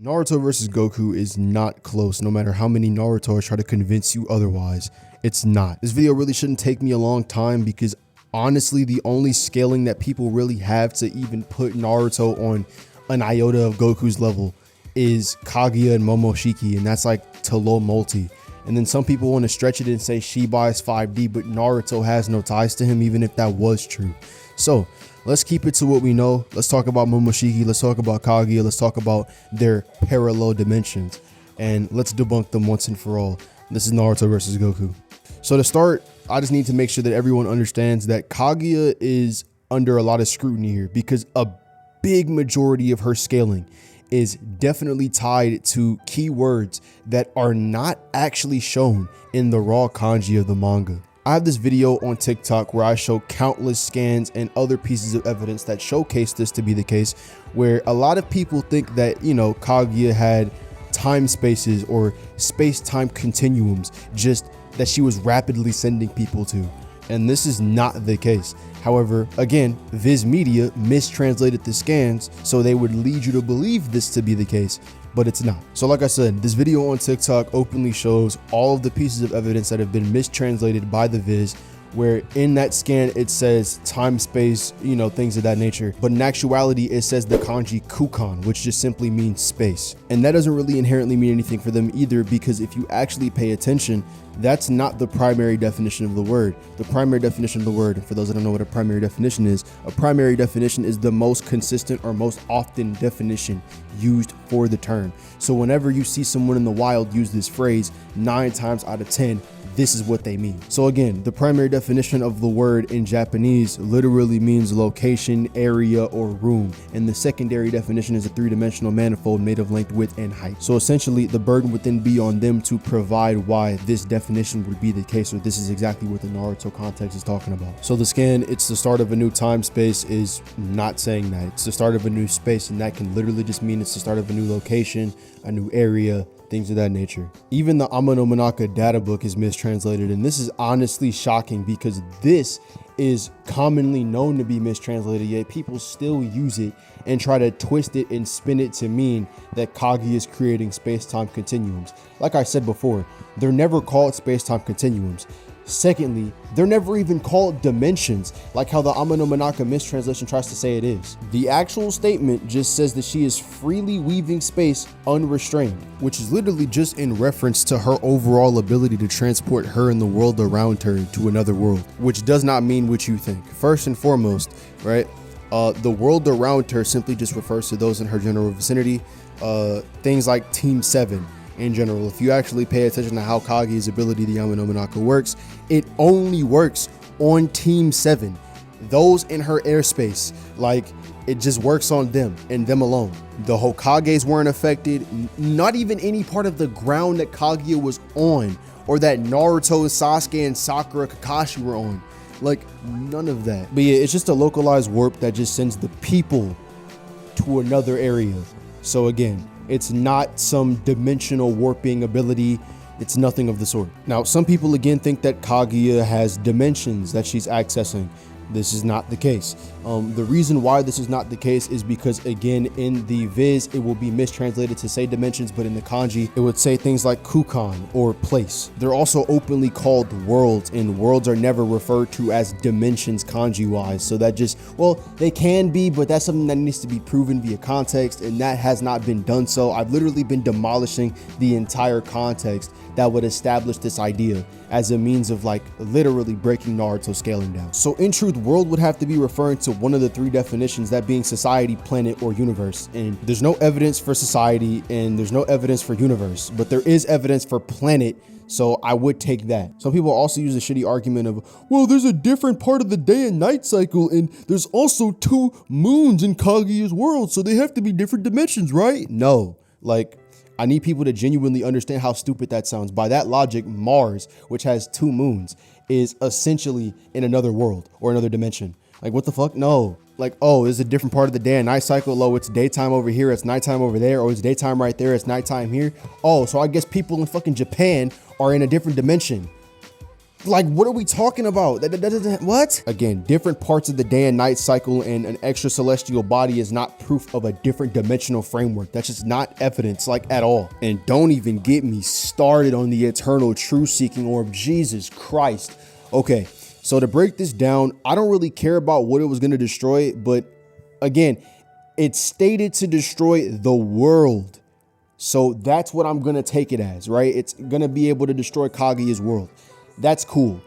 Naruto versus Goku is not close, no matter how many Naruto's try to convince you otherwise. It's not. This video really shouldn't take me a long time because honestly, the only scaling that people really have to even put Naruto on an iota of Goku's level is Kaguya and Momoshiki, and that's like to low multi. And then some people want to stretch it and say Shiba is 5D, but Naruto has no ties to him, even if that was true. So let's keep it to what we know. Let's talk about Momoshiki. Let's talk about Kaguya. Let's talk about their parallel dimensions. And let's debunk them once and for all. This is Naruto versus Goku. So to start, I just need to make sure that everyone understands that Kaguya is under a lot of scrutiny here because a big majority of her scaling is definitely tied to keywords that are not actually shown in the raw kanji of the manga. I have this video on TikTok where I show countless scans and other pieces of evidence that showcase this to be the case, where a lot of people think that, Kaguya had time spaces or space-time continuums, just that she was rapidly sending people to. And this is not the case. However, again, Viz Media mistranslated the scans so they would lead you to believe this to be the case, but it's not. So like I said, this video on TikTok openly shows all of the pieces of evidence that have been mistranslated by the Viz, where in that scan it says time, space, things of that nature, but in actuality it says the kanji kukan, which just simply means space. And that doesn't really inherently mean anything for them either, because if you actually pay attention, that's not the primary definition of the word. The primary definition of the word, and for those that don't know what a primary definition is the most consistent or most often definition used for the term. So whenever you see someone in the wild use this phrase, 9 times out of 10, this is what they mean. So again, the primary definition of the word in Japanese literally means location, area, or room. And the secondary definition is a 3-dimensional manifold made of length, width, and height. So essentially, the burden would then be on them to provide why this definition would be the case, or this is exactly what the Naruto context is talking about. So the scan, it's the start of a new time space, is not saying that. It's the start of a new space, and that can literally just mean it's the start of a new location, a new area, things of that nature. Even the Amanaka data book is mistranslated, and this is honestly shocking because this is commonly known to be mistranslated, yet people still use it and try to twist it and spin it to mean that Kaguya is creating space-time continuums. Like I said before, they're never called space-time continuums. Secondly, they're never even called dimensions, like how the Amanaka mistranslation tries to say it is. The actual statement just says that she is freely weaving space unrestrained, which is literally just in reference to her overall ability to transport her and the world around her to another world, which does not mean what you think. First and foremost, right? The world around her simply just refers to those in her general vicinity, things like Team 7. In general, if you actually pay attention to how Kaguya's ability, the Amanaka, works, it only works on Team 7. Those in her airspace, like, it just works on them and them alone. The Hokages weren't affected, not even any part of the ground that Kaguya was on, or that Naruto, Sasuke, and Sakura, Kakashi were on. Like, none of that. But yeah, it's just a localized warp that just sends the people to another area. So again, it's not some dimensional warping ability. It's nothing of the sort. Now, some people again think that Kaguya has dimensions that she's accessing. This is not the case. The reason why this is not the case is because, again, in the Viz, it will be mistranslated to say dimensions, but in the kanji, it would say things like kukan or place. They're also openly called worlds, and worlds are never referred to as dimensions kanji-wise. So that just, well, they can be, but that's something that needs to be proven via context, and that has not been done so. I've literally been demolishing the entire context that would establish this idea as a means of, like, literally breaking Naruto scaling down. So in truth, world would have to be referring to one of the 3 definitions, that being society, planet, or universe. And there's no evidence for society and there's no evidence for universe, but there is evidence for planet, so I would take that. Some people also use the shitty argument of, well, there's a different part of the day and night cycle, and there's also 2 moons in Kaguya's world, so they have to be different dimensions, right? No, like, I need people to genuinely understand how stupid that sounds. By that logic, Mars, which has 2 moons, is essentially in another world or another dimension. Like, what the fuck? No. Like, oh, it's a different part of the day and night cycle. Oh, it's daytime over here, it's nighttime over there, or it's daytime right there, it's nighttime here. Oh, so I guess people in fucking Japan are in a different dimension. Like, what are we talking about? What? Again, different parts of the day and night cycle and an extra celestial body is not proof of a different dimensional framework. That's just not evidence, like, at all. And don't even get me started on the eternal truth-seeking orb. Jesus Christ. Okay, so to break this down, I don't really care about what it was going to destroy, but again, it's stated to destroy the world. So that's what I'm going to take it as, right? It's going to be able to destroy Kaguya's world. That's cool.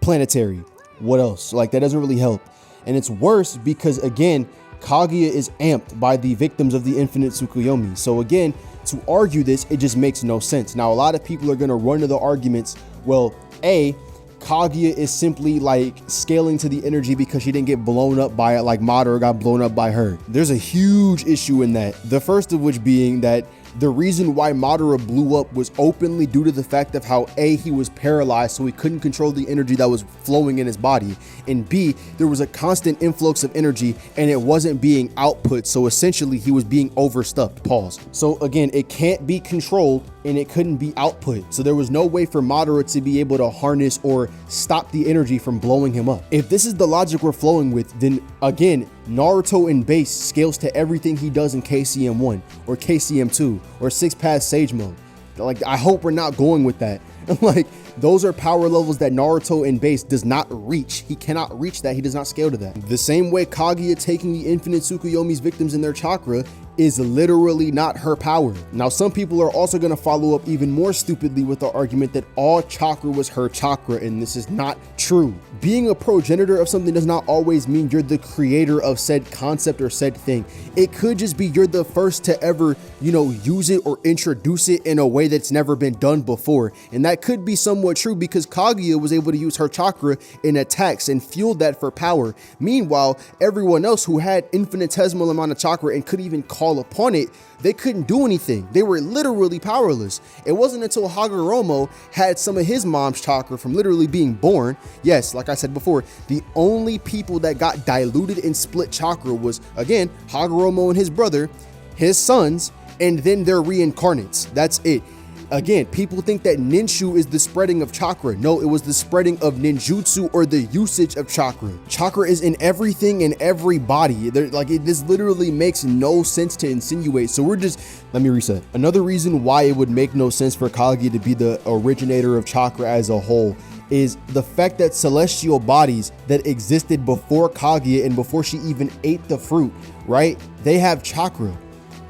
Planetary. What else? Like, that doesn't really help. And it's worse because, again, Kaguya is amped by the victims of the infinite Tsukuyomi. So again, to argue this, it just makes no sense. Now, a lot of people are going to run to the arguments, well, A, Kaguya is simply like scaling to the energy because she didn't get blown up by it like Madara got blown up by her. There's a huge issue in that. The first of which being that the reason why Madara blew up was openly due to the fact of how A, he was paralyzed, so he couldn't control the energy that was flowing in his body, and B, there was a constant influx of energy and it wasn't being output, so essentially he was being overstuffed. Pause. So again, it can't be controlled and it couldn't be output, so there was no way for Madara to be able to harness or stop the energy from blowing him up. If this is the logic we're flowing with, then again, Naruto in base scales to everything he does in KCM 1 or KCM 2 or 6 Pass Sage Mode. Like, I hope we're not going with that. Like, those are power levels that Naruto in base does not reach. He cannot reach that. He does not scale to that. The same way Kaguya taking the infinite Tsukuyomi's victims in their chakra is literally not her power. Now, some people are also going to follow up even more stupidly with the argument that all chakra was her chakra, and this is not true. Being a progenitor of something does not always mean you're the creator of said concept or said thing. It could just be you're the first to ever, use it or introduce it in a way that's never been done before. And that could be somewhat true because Kaguya was able to use her chakra in attacks and fueled that for power. Meanwhile, everyone else who had infinitesimal amount of chakra and could even call upon it, they couldn't do anything. They were literally powerless. It wasn't until Hagoromo had some of his mom's chakra from literally being born. Yes, like I said before, the only people that got diluted and split chakra was, again, Hagoromo and his brother, his sons, and then their reincarnates. That's it. Again, people think that ninshu is the spreading of chakra. No, it was the spreading of ninjutsu or the usage of chakra. Chakra is in everything in every body. This literally makes no sense to insinuate. So let me reset. Another reason why it would make no sense for Kaguya to be the originator of chakra as a whole is the fact that celestial bodies that existed before Kaguya and before she even ate the fruit, right? They have chakra.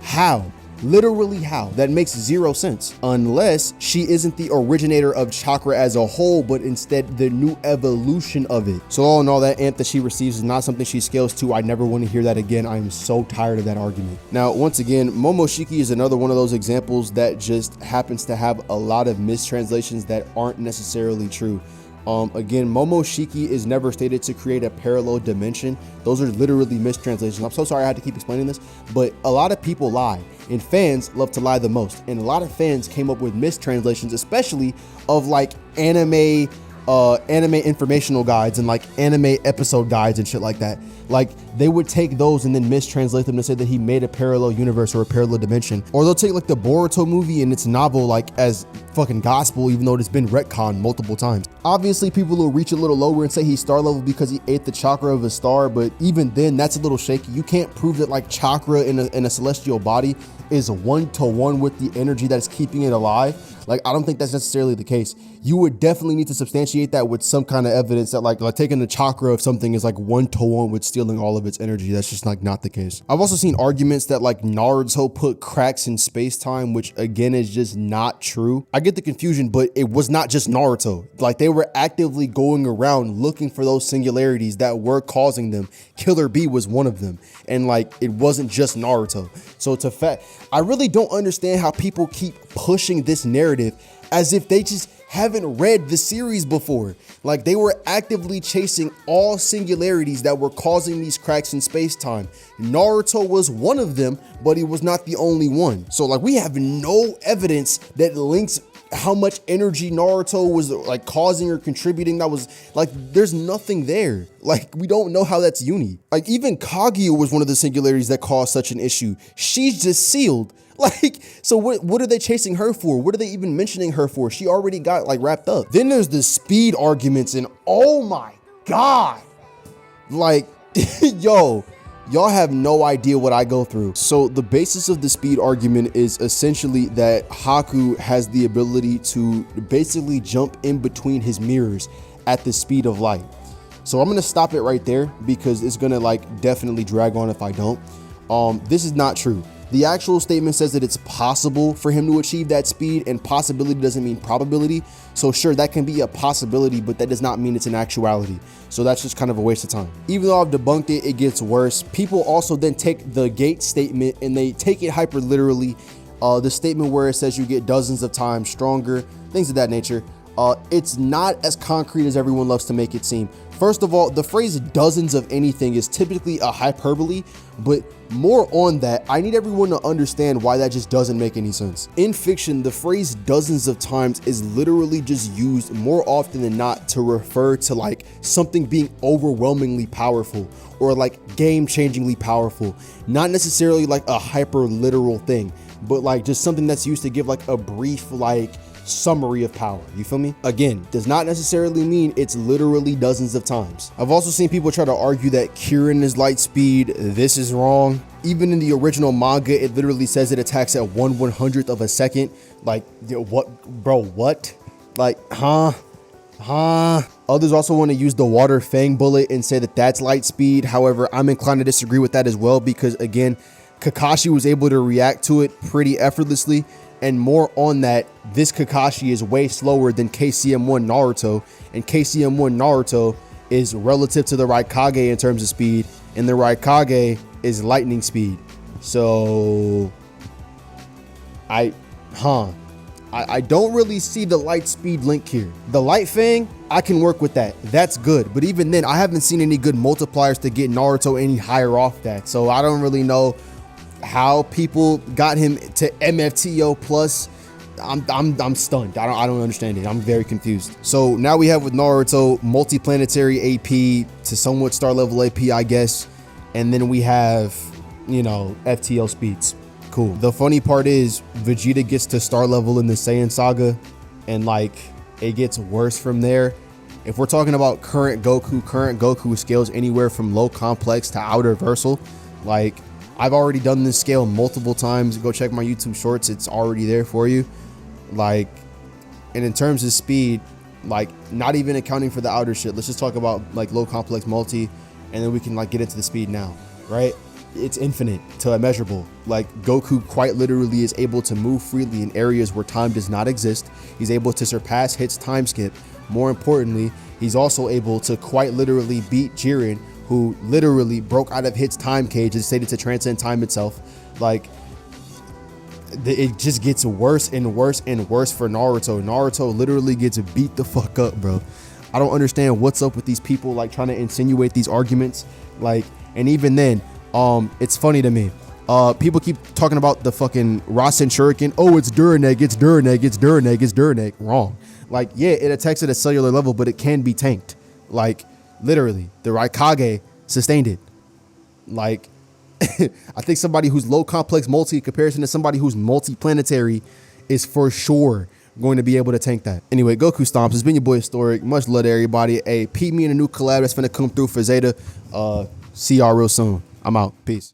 How? Literally how? That makes zero sense. Unless she isn't the originator of chakra as a whole, but instead the new evolution of it. So all in all, that amp that she receives is not something she scales to. I never want to hear that again. I am so tired of that argument. Now, once again, Momoshiki is another one of those examples that just happens to have a lot of mistranslations that aren't necessarily true. Again, Momoshiki is never stated to create a parallel dimension. Those are literally mistranslations. I'm so sorry I had to keep explaining this, but a lot of people lie, and fans love to lie the most. And a lot of fans came up with mistranslations, especially of like anime informational guides and like anime episode guides and shit like that. Like, they would take those and then mistranslate them to say that he made a parallel universe or a parallel dimension. Or they'll take like the Boruto movie and its novel like as fucking gospel, even though it's been retconned multiple times. Obviously, people will reach a little lower and say he's star level because he ate the chakra of a star, but even then, that's a little shaky. You can't prove that like chakra in a celestial body is 1-to-1 with the energy that's keeping it alive. Like, I don't think that's necessarily the case. You would definitely need to substantiate that with some kind of evidence that like taking the chakra of something is like 1-to-1 with stealing all of its energy. That's just like not the case. I've also seen arguments that like Naruto put cracks in space-time, which again is just not true. I get the confusion, but it was not just Naruto. Like, they were actively going around looking for those singularities that were causing them. Killer Bee was one of them. And like, it wasn't just Naruto. So it's a fact. I really don't understand how people keep pushing this narrative as if they just haven't read the series before. Like, they were actively chasing all singularities that were causing these cracks in space-time. Naruto was one of them, but he was not the only one. So like, we have no evidence that links how much energy Naruto was like causing or contributing. That was like, there's nothing there. Like, we don't know how that's uni. Like, even Kaguya was one of the singularities that caused such an issue. She's just sealed. Like, so what are they chasing her for? What are they even mentioning her for? She already got like wrapped up. Then there's the speed arguments, and oh my God, like, yo, y'all have no idea what I go through. So the basis of the speed argument is essentially that Haku has the ability to basically jump in between his mirrors at the speed of light. So I'm gonna stop it right there because it's gonna like definitely drag on if I don't. This is not true. The actual statement says that it's possible for him to achieve that speed, and possibility doesn't mean probability. So sure, that can be a possibility, but that does not mean it's an actuality. So that's just kind of a waste of time. Even though I've debunked it, it gets worse. People also then take the gate statement and they take it hyper literally. The statement where it says you get dozens of times stronger, things of that nature. It's not as concrete as everyone loves to make it seem. First of all, the phrase dozens of anything is typically a hyperbole, but more on that, I need everyone to understand why that just doesn't make any sense. In fiction, the phrase dozens of times is literally just used more often than not to refer to like something being overwhelmingly powerful or like game-changingly powerful, not necessarily like a hyper literal thing, but like just something that's used to give like a brief like summary of power. You feel me? Again, does not necessarily mean it's literally dozens of times. I've also seen people try to argue that Kirin is light speed. This is wrong. Even in the original manga, it literally says it attacks at 1/100th of a second. Like, what, bro, what? Like, huh? Others also want to use the water fang bullet and say that that's light speed. However, I'm inclined to disagree with that as well, because again, Kakashi was able to react to it pretty effortlessly. And more on that, this Kakashi is way slower than KCM1 Naruto, and KCM1 Naruto is relative to the Raikage in terms of speed, and the Raikage is lightning speed. So I don't really see the light speed link here. The light fang, I can work with that. That's good. But even then, I haven't seen any good multipliers to get Naruto any higher off that. So I don't really know how people got him to MFTO plus. I'm stunned. I don't understand it. I'm very confused. So now we have with Naruto multi-planetary AP to somewhat star level AP, I guess. And then we have, you know, FTL speeds. Cool. The funny part is Vegeta gets to star level in the Saiyan saga, and like it gets worse from there. If we're talking about current Goku scales anywhere from low complex to outer versal. Like, I've already done this scale multiple times. Go check my YouTube shorts. It's already there for you. Like, and in terms of speed, like not even accounting for the outer shit. Let's just talk about like low complex multi, and then we can like get into the speed now, right? It's infinite to immeasurable. Like Goku quite literally is able to move freely in areas where time does not exist. He's able to surpass Hit's time skip. More importantly, he's also able to quite literally beat Jiren, who literally broke out of Hit's time cage and stated to transcend time itself. Like, it just gets worse and worse and worse for Naruto. Naruto literally gets beat the fuck up, bro. I don't understand what's up with these people like trying to insinuate these arguments. Like, and even then, it's funny to me. People keep talking about the fucking Rasen Shuriken. Oh, it's Duraneg, it's Duraneg, it's Duraneg, it's Duraneg. Wrong. Like, yeah, it attacks at a cellular level, but it can be tanked. Like, literally, the Raikage sustained it. Like, I think somebody who's low complex multi in comparison to somebody who's multi-planetary is for sure going to be able to tank that. Anyway, Goku Stomps. It's been your boy Historic. Much love to everybody. Hey, peep me in a new collab that's finna come through for Zeta. See y'all real soon. I'm out. Peace.